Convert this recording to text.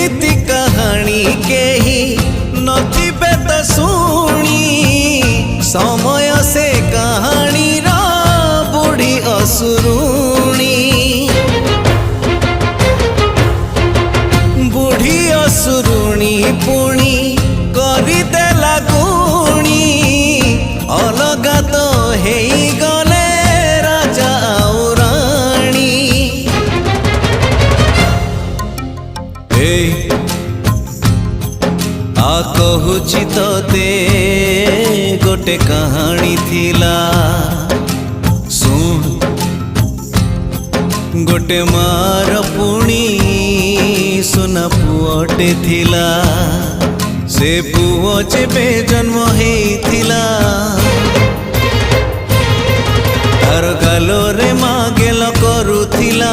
एमिति कहानी केही नथिबे तो शुणी समय से कहानी रा बुढ़ी असुरुणी बुढ़ी असुरुणी पुणी करदेला गुणी अलगा तो हेई गले राजा और राणी। आ कहूची तोते गोटे कहानी थिला सुन गोटे मार पुणी सुना पुअटे थिला से पुओ जेबे जन्म हेइथिला तार गालोरे मागेल करुथिला